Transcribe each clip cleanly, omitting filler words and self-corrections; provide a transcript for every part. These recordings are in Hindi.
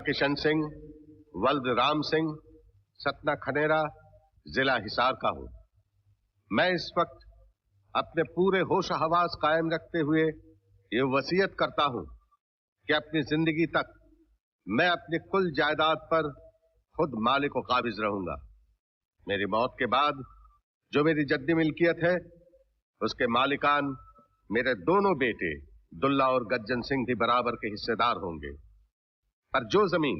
किशन सिंह, वल्द राम सिंह, सतना खनेरा, जिला हिसार का हूं। मैं इस वक्त अपने पूरे होश हवास कायम रखते हुए ये वसीयत करता हूं कि अपनी जिंदगी तक मैं अपनी कुल जायदाद पर खुद मालिक व काबिज रहूंगा। मेरी मौत के बाद जो मेरी जद्दी मिल्कियत है उसके मालिकान मेरे दोनों बेटे दुल्ला और गज्जन सिंह भी बराबर के हिस्सेदार होंगे। पर जो जमीन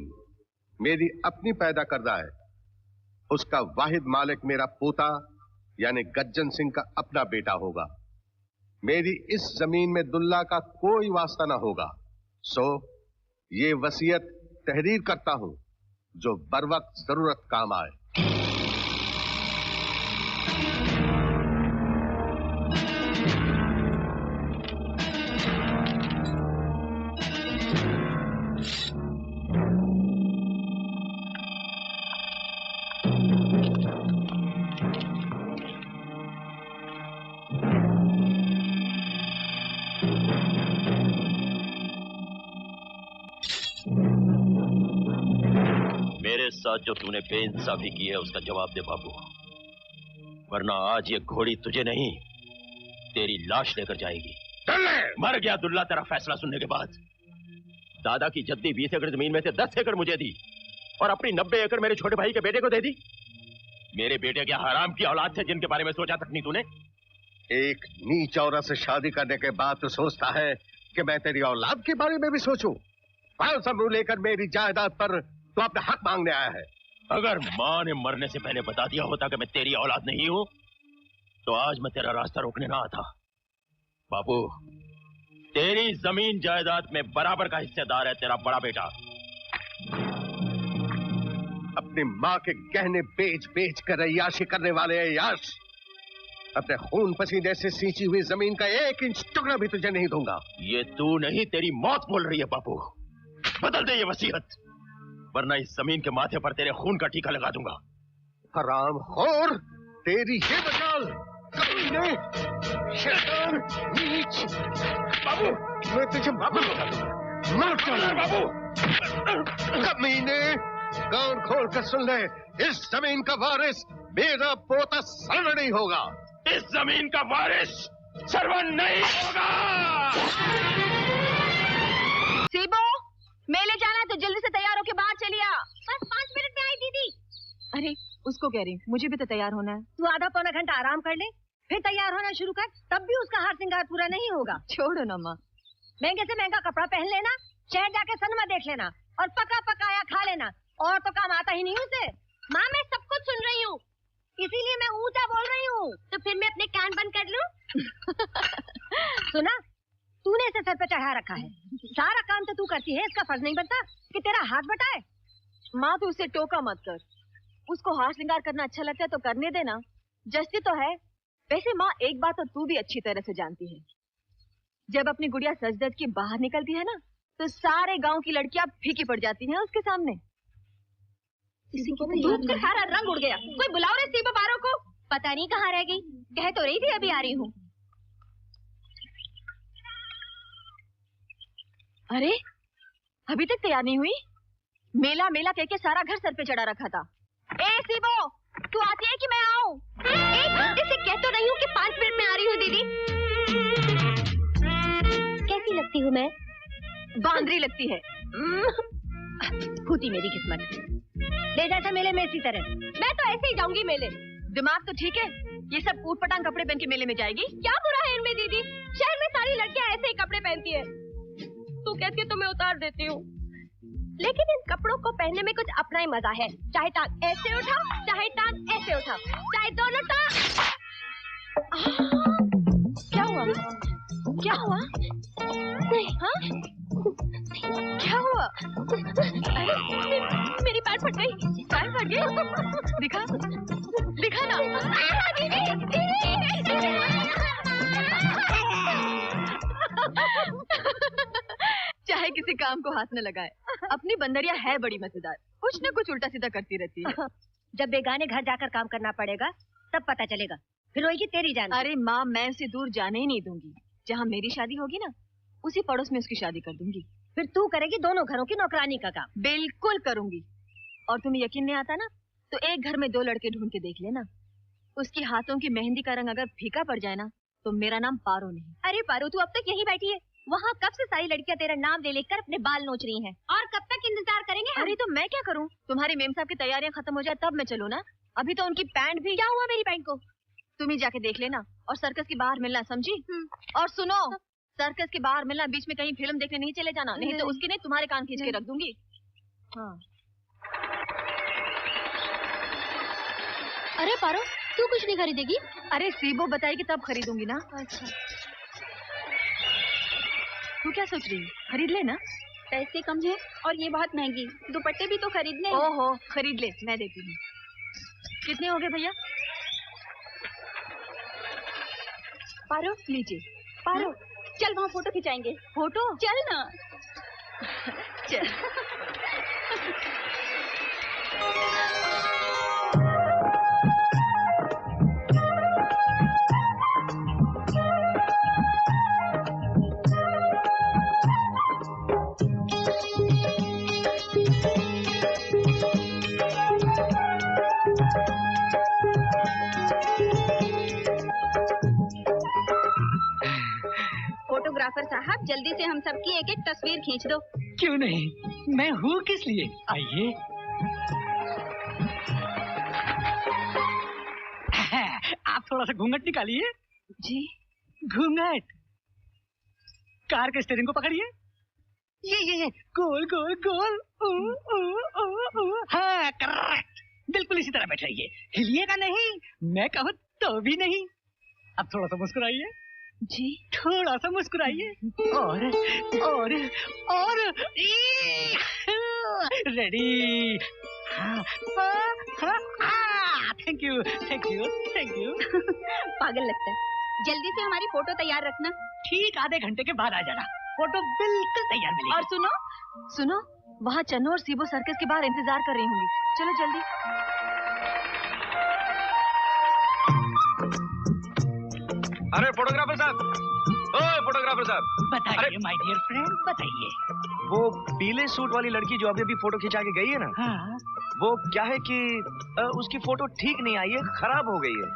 मेरी अपनी पैदा करदा है उसका वाहिद मालिक मेरा पोता यानी गज्जन सिंह का अपना बेटा होगा। मेरी इस जमीन में दुल्ला का कोई वास्ता ना होगा। सो ये वसीयत तहरीर करता हूं जो बरवक्त जरूरत काम आए। साथ जो तूने बेइंसाफी की है उसका जवाब दे बाबू, वरना आज ये घोड़ी तुझे नहीं तेरी लाश लेकर जाएगी। मर गया दुल्ला तेरा फैसला सुनने के बाद। दादा की जद्दी 20 एकड़ जमीन में से 10 एकड़ मुझे दी और अपनी 90 एकड़ मेरे छोटे भाई के बेटे को दे दी। मेरे बेटे क्या हराम की औलाद थे जिनके बारे में सोचा तक नहीं तूने? एक नीच औरत से शादी करने के बाद तो सोचता है कि मैं तेरी औलाद के बारे में भी सोचूं। कौन सा मुंह लेकर मेरी जायदाद पर तो अपना हक मांगने आया है? अगर मां ने मरने से पहले बता दिया होता कि मैं तेरी औलाद नहीं हूं तो आज मैं तेरा रास्ता रोकने ना आता। बाबू, तेरी जमीन जायदाद में बराबर का हिस्सेदार है तेरा बड़ा बेटा। अपनी मां के गहने बेच बेच कर अय्याशी करने वाले अय्याश, अपने खून पसीने से सींची हुई जमीन का 1 इंच टुकड़ा भी तुझे नहीं दूंगा। ये तू नहीं तेरी मौत बोल रही है बाबू। बदल दे ये वसीयत, वरना इस जमीन के माथे पर तेरे खून का टीका लगा दूंगा। हरामखोर, तेरी ये मजाल, कमीने, शैतान, नीच। बाबू, मैं तुझे मार डालूंगा बाबू। कमीने, कान खोल कर सुन ले, इस जमीन का वारिस मेरा पोता सरवन नहीं होगा। इस जमीन का वारिस सरवन नहीं होगा। सीबो, मेले जाना तो जल्दी से तैयार होके बाहर चलिए। बस 5 मिनट में आई दीदी। अरे उसको कह रही हूँ, मुझे भी तो तैयार होना है। तू आधा पौना घंटा आराम कर ले, फिर तैयार होना शुरू कर, तब भी उसका हार श्रृंगार पूरा नहीं होगा। छोड़ो ना माँ। महंगे से महंगा कपड़ा पहन लेना, शहर जाके सिनेमा देख लेना और पका पकाया खा लेना, और तो काम आता ही नहीं उसे। माँ मैं सब कुछ सुन रही हूँ, इसीलिए मैं ऊंचा बोल रही हूँ। तो फिर मैं अपने कान बंद कर लूं? सुना, तूने इसे सर पे चढ़ा रखा है, सारा काम तो तू करती है, इसका फर्ज नहीं बनता कि तेरा हाथ बटाए। माँ तो उसे टोका मत कर, उसको हार श्रृंगार करना अच्छा लगता है तो करने देना, जस्ती तो है। वैसे माँ एक बात तो तू भी अच्छी तरह से जानती है, जब अपनी गुड़िया सजदज की बाहर निकलती है ना तो सारे गांव की लड़कियां फीकी पड़ जाती हैं उसके सामने। धूप से सारा रंग उड़ गया। कोई बुलाओ रे सीबो बारो को। पता नहीं कहाँ रह गई, कह तो रही थी अभी आ रही हूँ। अरे अभी तक तैयार नहीं हुई? मेला मेला कह के सारा घर सर पे चढ़ा रखा था। ए सीबो, तू आती है कि मैं आऊं? एक घंटे से कह तो रही हूँ कि 5 मिनट में आ रही हूँ। दीदी कैसी लगती हूँ मैं? बांदरी लगती है। फूटी मेरी किस्मत। ले जाता मेले में इसी तरह। मैं तो ऐसे ही जाऊंगी मेले। दिमाग तो ठीक है, ये सब ऊट पटांग कपड़े पहन के मेले में जाएगी? क्या बुरा है इनमें दीदी? शहर में सारी लड़कियां ऐसे ही कपड़े पहनती है। तू कहती है तो मैं उतार देती हूँ, लेकिन इन कपड़ों को पहनने में कुछ अपना ही मजा है। चाहे टांग ऐसे उठाओ, चाहे टांग ऐसे उठाओ, चाहे दोनों टांग। क्या हुआ? क्या हुआ? नहीं, हाँ? क्या हुआ? अरे मेरी पैर फट गई। पैर फट गई? दिखा, दिखा ना। चाहे किसी काम को हाथ न लगाए, अपनी बंदरिया है बड़ी मजेदार, कुछ न कुछ उल्टा सीधा करती रहती है। जब बेगाने घर जाकर काम करना पड़ेगा तब पता चलेगा, फिर रोएगी तेरी जान। अरे माँ, मैं उसे दूर जाने ही नहीं दूंगी। जहाँ मेरी शादी होगी ना उसी पड़ोस में उसकी शादी कर दूंगी। फिर तू करेगी दोनों घरों की नौकरानी का काम। बिल्कुल करूंगी। और तुम्हें यकीन नहीं आता ना, तो एक घर में 2 लड़के ढूंढ के देख लेना। उसकी हाथों की मेहंदी का रंग अगर फीका पड़ जाए ना, तो मेरा नाम पारो नहीं। अरे पारो, तू अब तक यहीं बैठी है? वहाँ कब से सारी लड़कियां तेरा नाम ले लेकर अपने बाल नोच रही हैं। और कब तक इंतजार करेंगे हम? अरे तो मैं क्या करूँ? तुम्हारी मेम साहब की तैयारियां खत्म हो जाए तब मैं चलूँ ना। अभी तो उनकी पैंट भी। क्या हुआ मेरी पैंट को? तुम ही जाके देख लेना। और सर्कस के बाहर मिलना, समझी? और सुनो, सर्कस के बाहर मिलना, बीच में कहीं फिल्म देखने नहीं चले जाना, नहीं तो उसकी नहीं तुम्हारे कान खींच के रख दूंगी। हाँ। अरे पारो, तू कुछ नहीं खरीदेगी? अरे सीबो बताएगी तब खरीदूंगी ना। अच्छा। तू क्या सोच रही है? खरीद ले ना। पैसे कम है और ये बहुत महंगी। दुपट्टे भी तो खरीदने। ओहो, खरीद ले, मैं देती हूँ। कितने हो गए भैया? पारो लीजिए। पारो, चल वहाँ फोटो खिंचाएंगे। फोटो? चल ना। चल। फोटोग्राफर साहब, जल्दी से हम सबकी एक एक तस्वीर खींच दो। क्यों नहीं, मैं हूँ किस लिए। आइए। आप थोड़ा सा घूंघट निकालिए। जी। घूंघट। कार के स्टीयरिंग को पकड़िए। ये गोल गोल गोल। हाँ, करेक्ट। बिल्कुल इसी तरह बैठाइए, हिलिएगा नहीं, मैं कहूँ तो भी नहीं। अब थोड़ा सा मुस्कुराइए। जी। थोड़ा सा मुस्कुराइए। और ready. Thank you thank you thank you. पागल लगता है। जल्दी से हमारी फोटो तैयार रखना। ठीक आधे घंटे के बाद आ जाना, फोटो बिल्कुल तैयार मिलेगी। और सुनो, वहाँ चन्नू और सीबो सर्कस के बाहर इंतजार कर रही होंगी। चलो जल्दी। अरे फोटोग्राफर साहब, ओए फोटोग्राफर साहब। बताइए माय डियर फ्रेंड, बताइए। वो पीले सूट वाली लड़की जो अभी फोटो खिंचा के गई है ना, हाँ। वो क्या है कि उसकी फोटो ठीक नहीं आई है, खराब हो गई है।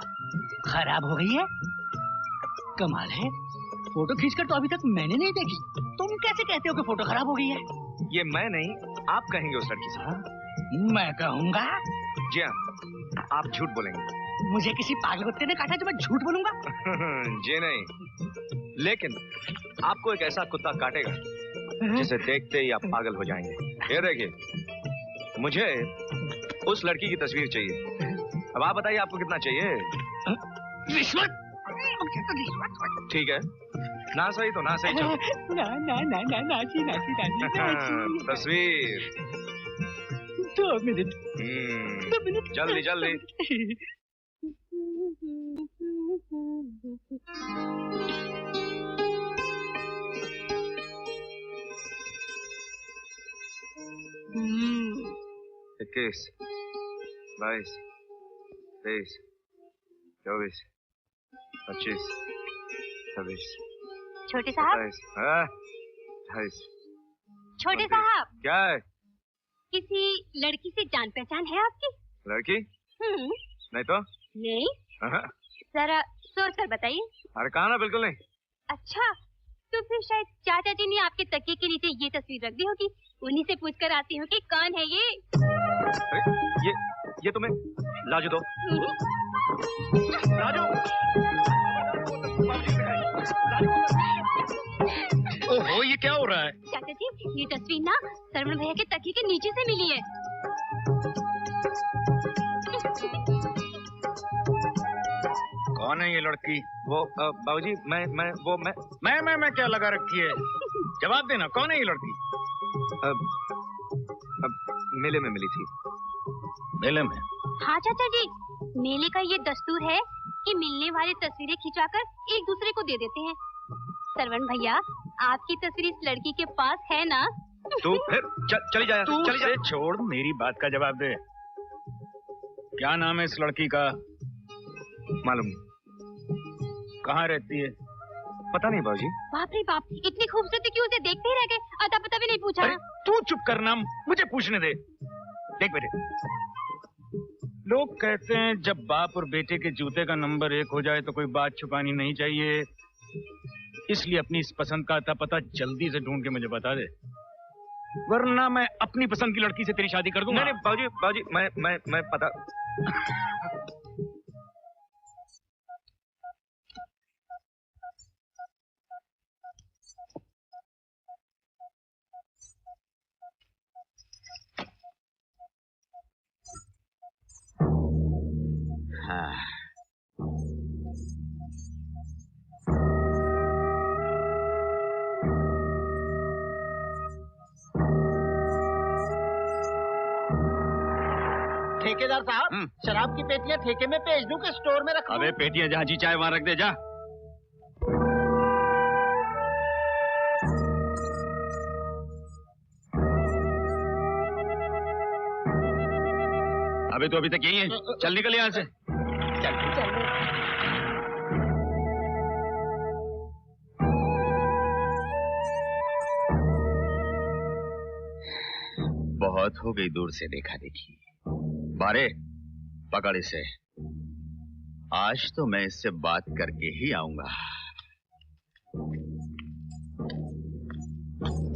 खराब हो गई है? कमाल है, फोटो खींचकर तो अभी तक मैंने नहीं देखी। तुम कैसे कहते हो कि फोटो खराब हो गई है? ये मैं नहीं, आप कहेंगे उस लड़की से। मैं कहूँगा? जी हाँ, आप झूठ बोलेंगे। मुझे किसी पागल कुत्ते ने काटा जो मैं झूठ बोलूंगा? जी नहीं, लेकिन आपको एक ऐसा कुत्ता काटेगा जिसे देखते ही आप पागल हो जाएंगे। ये देखिए, मुझे उस लड़की की तस्वीर चाहिए। अब आप बताइए आपको कितना चाहिए? रिश्वत? ठीक है, ना सही तो ना सही चलो। नाची। तस्वीर। 2 मिनट। जल्दी। इक्कीस, 22, 23, 24, 25, 26। छोटे साहब। 28। छोटे साहब, क्या है? किसी लड़की से जान पहचान है आपकी? लड़की? नहीं तो? नहीं। जरा सोच कर बताइए। अरे कहा ना, बिल्कुल नहीं। अच्छा, तो फिर शायद चाचा जी ने आपके तकिए के नीचे ये तस्वीर रख दी होगी। उन्हीं से पूछकर आती हूँ कि कौन है ये। अरे ये तुम्हें लाजो दो। लाजो। ओहो, ये क्या हो रहा है? चाचा जी, ये तस्वीर ना सरवण भैया के तकिए के नीचे से मिली है। कौन है ये लड़की? वो बाबूजी, मैं क्या लगा रखी है? जवाब देना, कौन है ये लड़की? मेले में मिली थी। मेले में? हाँ चाचा जी, मेले का ये दस्तूर है कि मिलने वाली तस्वीरें खिंचाकर एक दूसरे को दे देते हैं। सरवण भैया, आपकी तस्वीर इस लड़की के पास है ना? तू फिर चली जा। तू उसे छोड़, मेरी बात का जवाब दे। क्या नाम है इस लड़की का? मालूम नहीं। कहाँ रहती है? पता नहीं बाबूजी। बाप रे बाप, इतनी खूबसूरती क्यों उसे देखते ही रह गए, अता पता भी नहीं पूछा। अरे तू चुप करना, मुझे पूछने दे। देख बेटे, लोग कहते हैं जब बाप और बेटे के जूते का नंबर 1 हो जाए तो कोई बात छुपानी नहीं चाहिए, इसलिए अपनी इस पसंद का अता पता जल्दी से ढूंढ के मुझे बता दे, वरना मैं अपनी पसंद की लड़की से तेरी शादी कर दूंगा। नहीं बाबूजी, बाबूजी मैं पता। हाँ। ठेकेदार साहब, शराब की पेटियां ठेके में भेज दूं कि स्टोर में रखूं? अबे पेटियां जहाँ जी चाहे वहाँ रख दे जा। अबे तो अभी तक यही है, चल निकल यहाँ से। चल। बहुत हो गई दूर से देखा देखी। बारे पकड़ इसे, आज तो मैं इससे बात करके ही आऊंगा।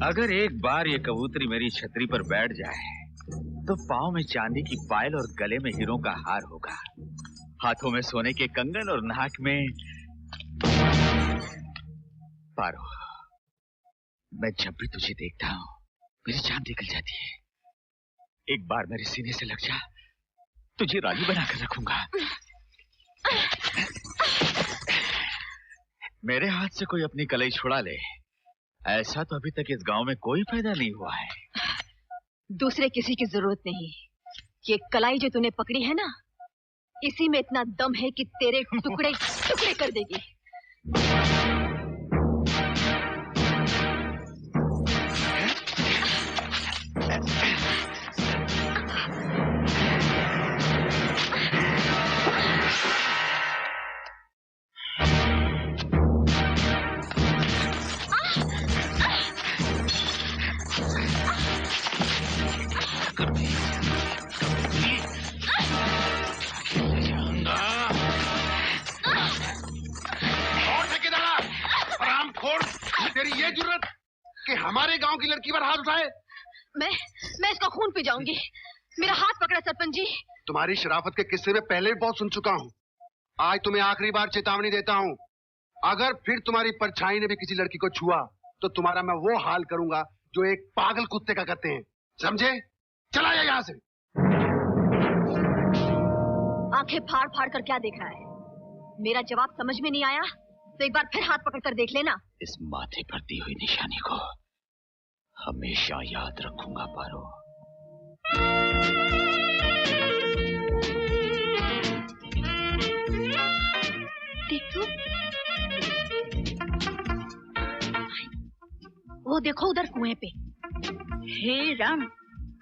अगर एक बार ये कबूतरी मेरी छतरी पर बैठ जाए तो पाँव में चांदी की पायल और गले में हीरों का हार होगा, हाथों में सोने के कंगन और नाक में। पारो, मैं जब भी तुझे देखता हूँ मेरी जान निकल जाती है। एक बार मेरे सीने से लग जा, तुझे रानी बनाकर रखूंगा। मेरे हाथ से कोई अपनी कलाई छुड़ा ले, ऐसा तो अभी तक इस गांव में कोई पैदा नहीं हुआ है। दूसरे किसी की जरूरत नहीं, ये कलाई जो तूने पकड़ी है ना, इसी में इतना दम है कि तेरे टुकड़े टुकड़े कर देगी। ये जुर्रत कि हमारे गांव की लड़की पर हाथ उठाए? मैं इसका खून पी जाऊंगी। मेरा हाथ पकड़ा सरपंच जी। तुम्हारी शराफत के किस्से में पहले भी बहुत सुन चुका हूँ। आज तुम्हें आखिरी बार चेतावनी देता हूँ, अगर फिर तुम्हारी परछाई ने भी किसी लड़की को छुआ तो तुम्हारा मैं वो हाल करूंगा जो एक पागल कुत्ते का करते हैं, समझे? चला जा यहाँ से। आंखें फाड़ फाड़ कर क्या देख रहा है? मेरा जवाब समझ में नहीं आया तो एक बार फिर हाथ पकड़ कर देख लेना। इस माथे पर दी हुई निशानी को हमेशा याद रखूंगा पारो। देखो, वो देखो उधर कुएं पे। हे राम,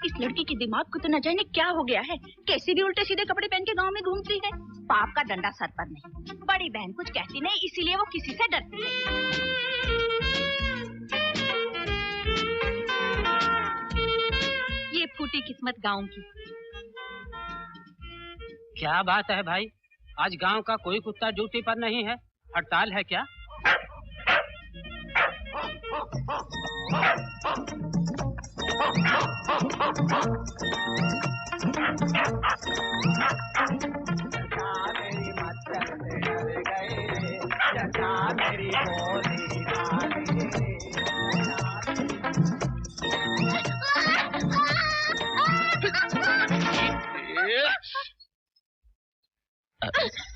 इस लड़की के दिमाग को तो न जाने क्या हो गया है, कैसे भी उल्टे सीधे कपड़े पहन के गांव में घूमती है। पाप का डंडा सर पर नहीं, बड़ी बहन कुछ कहती नहीं इसीलिए वो किसी से डरती नहीं। ये फूटी किस्मत गांव की। क्या बात है भाई, आज गांव का कोई कुत्ता ड्यूटी पर नहीं है, हड़ताल है क्या?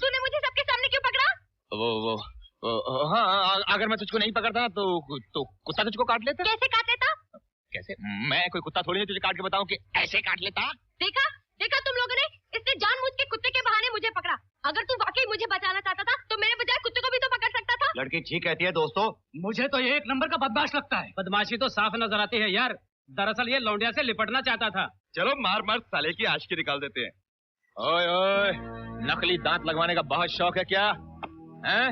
तूने मुझे सबके सामने क्यों पकड़ा? हाँ, अगर मैं तुझको नहीं पकड़ता तो कुत्ता तुझको काट लेता। कैसे काट लेता? कैसे? मैं कोई कुत्ता थोड़ी नहीं तुझे काट के बताऊं कि ऐसे काट लेता। देखा तुम लोगों ने, इसने जानबूझ के कुत्ते के बहाने मुझे पकड़ा। अगर तू वाकई मुझे बचाना चाहता था तो मेरे बजाय कुत्ते को भी तो पकड़ सकता था। लड़की ठीक कहती है दोस्तों। मुझे तो ये एक नंबर का बदमाश लगता है। बदमाशी तो साफ नजर आती है यार, दरअसल ये लौंडिया से लिपटना चाहता था। चलो मार मार साले की आशिकी निकाल देते हैं। ओए ओए, नकली दांत लगवाने का बहुत शौक है क्या? हैं?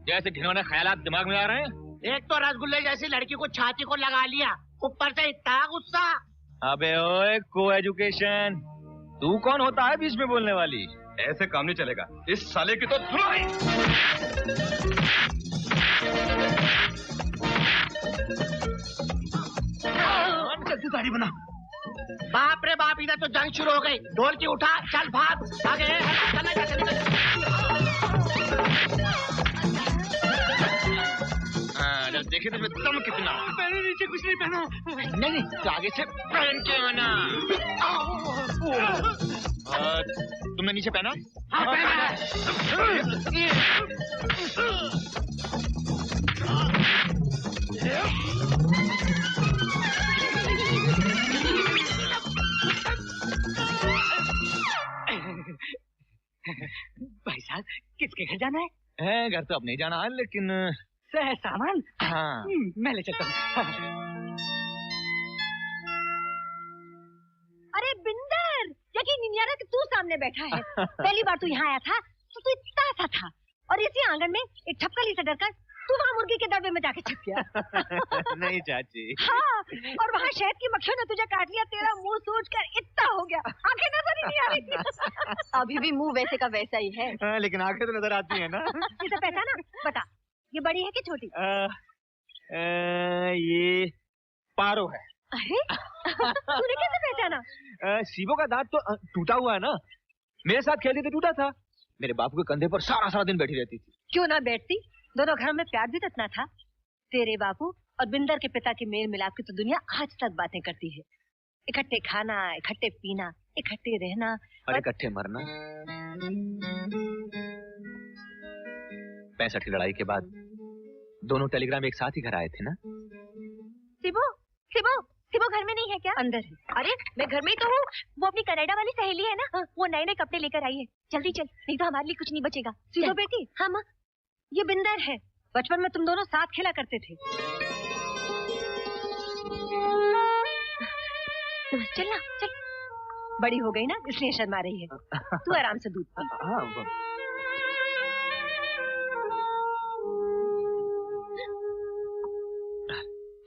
जैसे घिनौने ख्यालात दिमाग में आ रहे हैं। एक तो रसगुल्ले जैसी लड़की को छाती को लगा लिया, ऊपर से इतना गुस्सा। अबे ओए, को एजुकेशन, तू कौन होता है बीच में बोलने वाली? ऐसे काम नहीं चलेगा, इस साले की तो धुलाई। जल्दी गाड़ी बना। बाप रे बाप, इधर तो जंग शुरू हो गई। ढोल की उठा, चल भाग भागे। देखिए तुझमें दम कितना। मैंने नीचे कुछ नहीं पहना। नहीं, तो आगे से पहन के आना। तुमने नीचे पहना? हाँ, पहना। भाई साहब, किसके घर जाना है? घर तो अब नहीं जाना है, लेकिन सह सामान। हाँ, मैं ले चलता हूँ। अरे बिंदर, यकीन नहीं आ रहा कि तू सामने बैठा है। पहली बार तू यहाँ आया था तो तू इतना सा था, और इसी आंगन में एक ठपकली से डरकर तू वहाँ मुर्गी के दरबे में जाके छिप गया। नहीं चाची। हाँ, और वहाँ शहद की मक्खियों ने तुझे काट लिया, तेरा मुंह सूज कर इतना हो गया, आंखें नजर ही नहीं आ रही थी। अभी भी मुंह वैसे का वैसा ही है। लेकिन आंखें तो नजर आती है ना। इसे पहचाना? बता, ये बड़ी है कि छोटी? ये पारो है। अरे तूने कैसे पहचाना? सीबो का दांत तो टूटा हुआ है ना, मेरे साथ खेलती तो टूटा था। मेरे बापू के कंधे पर सारा दिन बैठी रहती थी। क्यों ना बैठती, दोनों घरों में प्यार भी तो इतना था। तेरे बापू और बिंदर के पिता के मेल मिलाप की तो दुनिया आज तक बातें करती है। इकट्ठे खाना, इकट्ठे पीना, इकट्ठे रहना और इकट्ठे मरना। 65 की लड़ाई के बाद दोनों टेलीग्राम एक साथ ही घर आए थे ना। सिबो, सिबो, सिबो घर में नहीं है क्या? अंदर है। अरे मैं घर में ही तो हूँ। वो अपनी कनाडा वाली सहेली है ना, वो नए नए कपड़े लेकर आई है। जल्दी चल, नहीं तो हमारे लिए कुछ नहीं बचेगा। सिबो बेटी। हाँ माँ, ये बिंदर है। बचपन में तुम दोनों साथ खेला करते थे। चल ना, चल। बड़ी हो गई ना, इसलिए शर्मा रही है। तू आराम से दूध पी।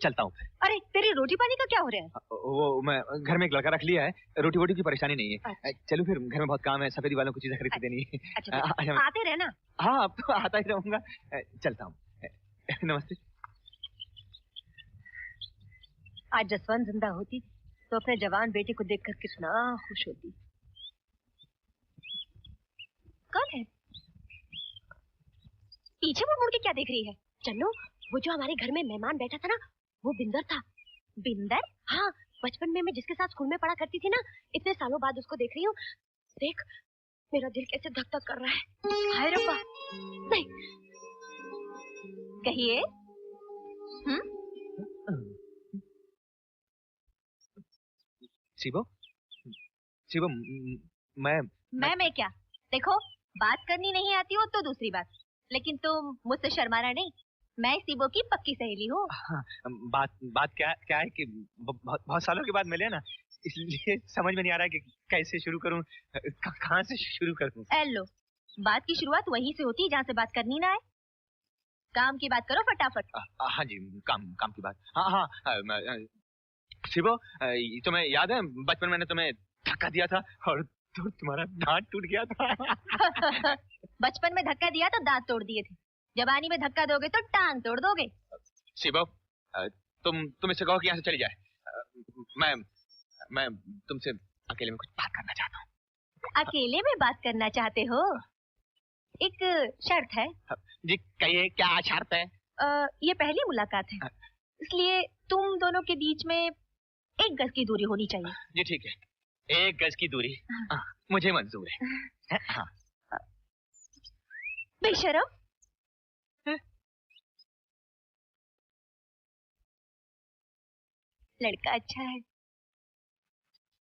चलता हूँ फिर। अरे तेरी रोटी पानी का क्या हो रहा है? वो मैं घर में एक लड़का रख लिया है, रोटी वोटी की परेशानी नहीं है। चलो फिर, घर में बहुत काम है, सफेदी वालों को चीजें खरीद देनी है। अच्छा, आते रहना। हाँ, अब तो आता ही रहूंगा। चलता हूँ। नमस्ते। आज जसवंत जिंदा होती तो अपने जवान बेटे को देखकर कितना खुश होती। कौन है? पीछे मुड़ के क्या देख रही है? चन्नू, वो जो हमारे घर में मेहमान बैठा था ना, वो बिंदर था। बिंदर? हाँ, बचपन में मैं जिसके साथ स्कूल में पढ़ा करती थी ना, इतने सालों बाद उसको देख रही हूँ। देख, मेरा दिल कैसे धक धक कर रहा है। हाय रब्बा। नहीं, कहिए। शिवो, शिवो, मैं क्या? देखो, बात करनी नहीं आती हो तो दूसरी बात, लेकिन तुम मुझसे शर्माना नहीं। मैं सिबो की पक्की सहेली हूँ। हाँ, बात क्या है कि बहुत सालों के बाद मिले ना, इसलिए समझ में नहीं आ रहा है कि कैसे शुरू करूँ, कहाँ से शुरू करूँ। लो, बात की शुरुआत वहीं से होती है जहाँ से बात करनी ना है। काम की बात करो फटाफट। हाँ जी, काम की बात। हाँ, शिवो, तुम्हें याद है बचपन मैंने तुम्हें धक्का दिया था और तो तुम्हारा दांत टूट गया था। बचपन में धक्का दिया तो दांत तोड़ दिए थे, जवानी में धक्का दोगे तो टांग तोड़ दोगे। शिवो, तुम इससे कहो कि यहाँ से चली जाए। मैं तुमसे अकेले में कुछ बात करना चाहता हूँ। अकेले में बात करना चाहते हो? एक शर्त है। जी कहिए, क्या शर्त है? ये पहली मुलाकात है, इसलिए तुम दोनों के बीच में 1 गज की दूरी होनी चाहिए। जी ठीक है, 1 गज की दूरी मुझे मंजूर है। हाँ। बेशरम। लड़का अच्छा है।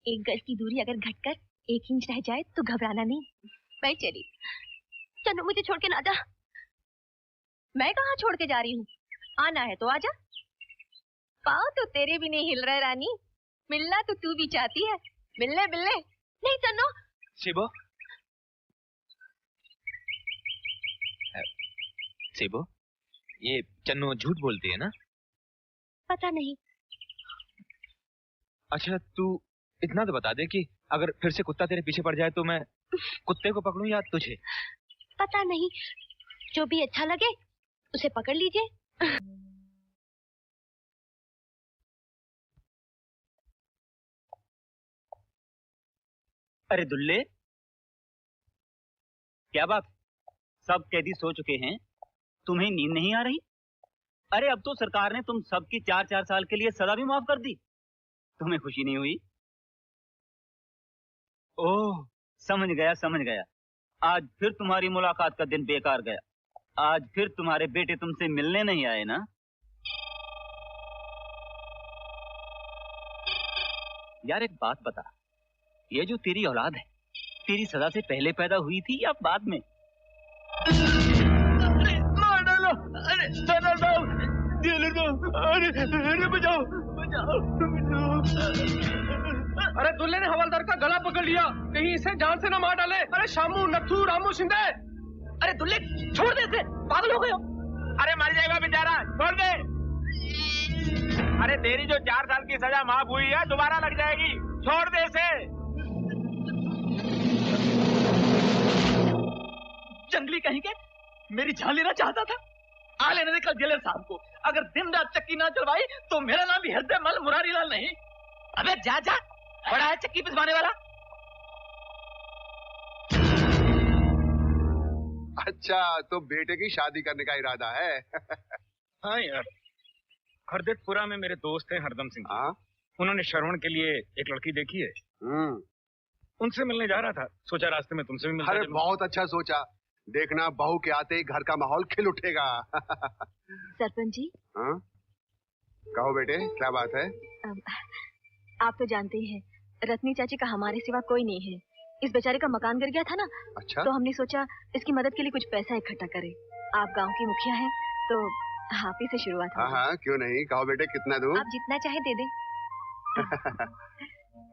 1 गज की दूरी अगर घटकर 1 इंच रह जाए तो घबराना नहीं। मैं चली। चलो मुझे छोड़ के ना जा। मैं कहाँ छोड़ के जा रही हूँ? आना है तो आजा। पाँव तो तेरे भी नहीं हिल रहे रानी। मिलना तो तू भी चाहती है। मिलने नहीं चन्नो। सेबो, ये चन्नू झूठ बोलती है ना? पता नहीं। अच्छा तू इतना तो बता दे कि अगर फिर से कुत्ता तेरे पीछे पड़ जाए तो मैं कुत्ते को पकड़ूं या तुझे? पता नहीं, जो भी अच्छा लगे उसे पकड़ लीजिए। अरे दुल्ले, क्या बात? सब कैदी सो चुके हैं, तुम्हें नींद नहीं आ रही? अरे अब तो सरकार ने तुम सबकी 4-4 साल के लिए सजा भी माफ कर दी। तुम्हें खुशी नहीं हुई? ओह, समझ गया समझ गया। आज फिर तुम्हारी मुलाकात का दिन बेकार गया। आज फिर तुम्हारे बेटे तुमसे मिलने नहीं आए ना? यार एक बात बता, ये जो तेरी औलाद है, तेरी सजा से पहले पैदा हुई थी या बाद में? मार डालो! अरे जेलर साहब, जेलर साहब, अरे बचाओ, बचाओ, बचाओ! अरे दुल्ले ने हवलदार का गला पकड़ लिया, कहीं इसे जान से न मार डाले। अरे शामू, नथू, रामू, शिंदे! अरे दुल्ले छोड़ दे इसे, पागल हो गए हो? अरे मर जाएगा बेचारा, छोड़ दे। अरे तेरी जो 4 साल की सजा माफ हुई है, दोबारा लग जाएगी, छोड़ दे इसे। जंगली कहीं के, मेरी जान लेना चाहता था। आ लेने दे कल जेलर साहब को। अगर दिन रात चक्की ना चलवाई तो मेरा नाम भी हृदय मल मुरारी लाल नहीं। अबे जा जा, बड़ा है चक्की पिसवाने वाला। अच्छा, तो बेटे की शादी करने का इरादा है? हाँ यार, हरदतपुरा में मेरे दोस्त हैं हरदम सिंह। उन्होंने श्रवण के लिए एक लड़की देखी है। उनसे मिलने जा रहा था, सोचा रास्ते में तुमसे भी मिलता। अरे बहुत अच्छा सोचा, देखना बहू के आते ही घर का माहौल खिल उठेगा। सरपंच जी। हाँ, कहो बेटे, क्या बात है? आप तो जानते ही हैं, रत्नी चाची का हमारे सिवा कोई नहीं है। इस बेचारे का मकान गिर गया था ना। अच्छा। तो हमने सोचा इसकी मदद के लिए कुछ पैसा इकट्ठा करें। आप गांव की मुखिया हैं, तो आप ही से शुरुआत। हाँ हाँ, क्यों नहीं, कहो बेटे कितना दूं? आप जितना चाहे दे दें।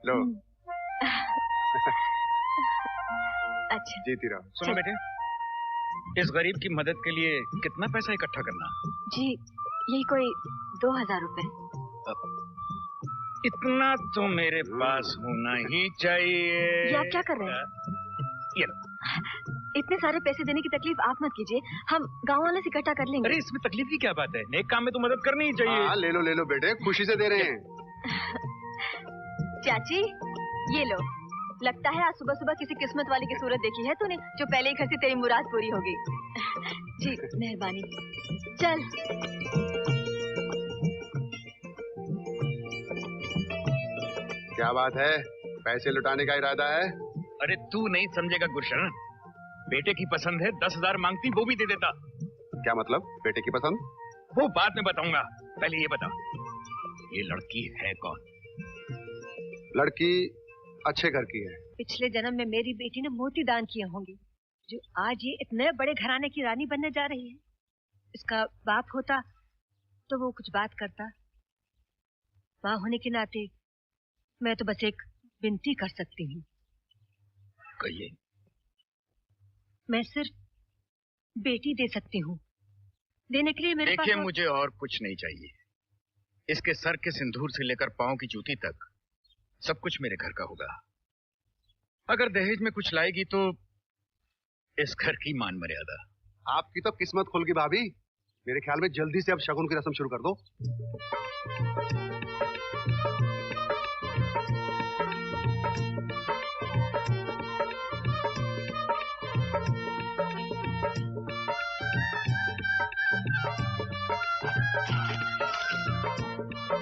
लो। अच्छा, जीती रहो। सुनो बेटे, इस गरीब की मदद के लिए कितना पैसा इकट्ठा करना? जी यही कोई 2000 रुपए। इतना तो मेरे पास होना ही चाहिए। ये आप क्या कर रहे हैं? ये इतने सारे पैसे देने की तकलीफ आप मत कीजिए, हम गांव वाले से इकट्ठा कर लेंगे। अरे इसमें तकलीफ की क्या बात है, नेक काम में तो मदद करनी ही चाहिए। हाँ, ले लो बेटे, खुशी से दे रहे हैं। चाची ये लो, लगता है आज सुबह सुबह किसी किस्मत वाली की सूरत देखी है तूने, जो पहले ही घर से तेरी मुराद पूरी होगी। जी मेहरबानी। चल। क्या बात है, पैसे लुटाने का इरादा है? अरे तू नहीं समझेगा गुरशरण, बेटे की पसंद है, 10,000 मांगती वो भी दे देता। क्या मतलब, बेटे की पसंद? वो बाद में बताऊंगा, पहले ये बता, ये लड़की है कौन? लड़की अच्छे घर की है। पिछले जन्म में मेरी बेटी ने मोती दान किए होंगे, जो आज ये इतने बड़े घराने की रानी बनने जा रही है। इसका बाप होता तो वो कुछ बात करता। माँ होने के नाते मैं तो बस एक विनती कर सकती हूँ। कहिए। मैं सिर्फ बेटी दे सकती हूँ, देने के लिए मेरे पास। देखिए, मुझे और कुछ नहीं चाहिए। इसके सर के सिंदूर से लेकर पांव की जूती तक सब कुछ मेरे घर का होगा। अगर दहेज में कुछ लाएगी तो इस घर की मान मर्यादा। आपकी तो किस्मत खुल गई भाभी। मेरे ख्याल में जल्दी से अब शगुन की रस्म शुरू कर दो।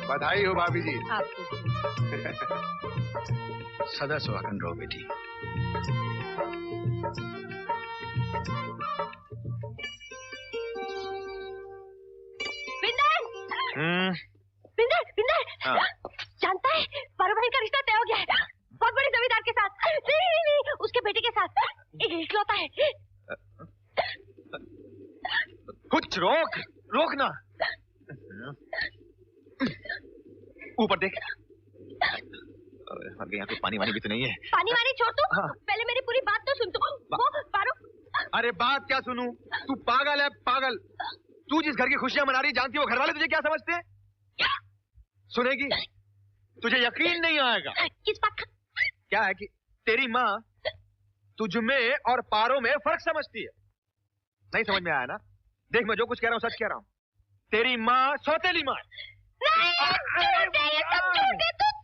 बधाई हो भाभी जी। आपको सदा सुहागन रहो बेटी। बिंदर, जानता है पारो भाई का रिश्ता तय हो गया है, बहुत बड़े जमींदार के साथ। नहीं, उसके बेटे के साथ, इकलौता है। कुछ रोक ना। ऊपर देख, यहाँ पे पानी वानी भी तो नहीं है। पानी वानी छोड़ तू, पहले मेरी पूरी बात तो सुन। तू वो पारो अरे बात क्या सुनूं? तू पागल है, पागल। तू जिस घर की खुशियां मना रही जानती है वो घर वाले तुझे क्या समझते हैं? सुनेगी? तुझे यकीन नहीं आएगा। किस बात का? क्या है कि तेरी माँ तुझ में और पारो में फर्क समझती है। नहीं समझ में आया ना? देख मैं जो कुछ कह रहा हूँ सच कह रहा हूँ। तेरी माँ सौतेली माँ है।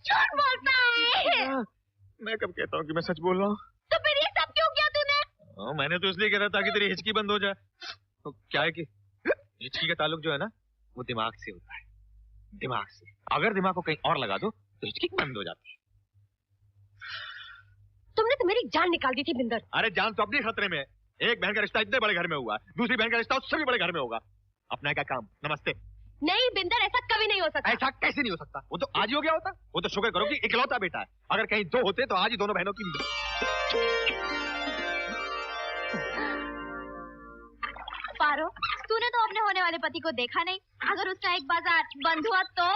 झूठ बोलता है। मैं कब कहता हूँ कि मैं सच बोल रहा हूँ? तो फिर ये सब क्यों किया तूने? मैंने तो इसलिए कह रहा ताकि तेरी हिचकी बंद हो जाए। तो क्या है कि हिचकी का ताल्लुक जो है ना वो दिमाग से होता है, दिमाग से। अगर दिमाग को कहीं और लगा दो तो हिचकी बंद हो जाती है। तुमने तो मेरी जान निकाल दी थी बिंदर। अरे जान तो अपनी खतरे में है। एक बहन का रिश्ता इतने बड़े घर में हुआ, दूसरी बहन का रिश्ता उससे भी बड़े घर में होगा। अपना क्या काम? नमस्ते। नहीं बिंदर, ऐसा कभी नहीं हो सकता। ऐसा कैसे नहीं हो सकता? वो तो आज ही हो गया होता। वो तो शुक्र करो कि इकलौता बेटा है। अगर कहीं दो होते तो आज ही दोनों बहनों की। पारो, तूने तो अपने होने वाले पति को देखा नहीं। अगर उसका एक बाजार बंद हुआ तो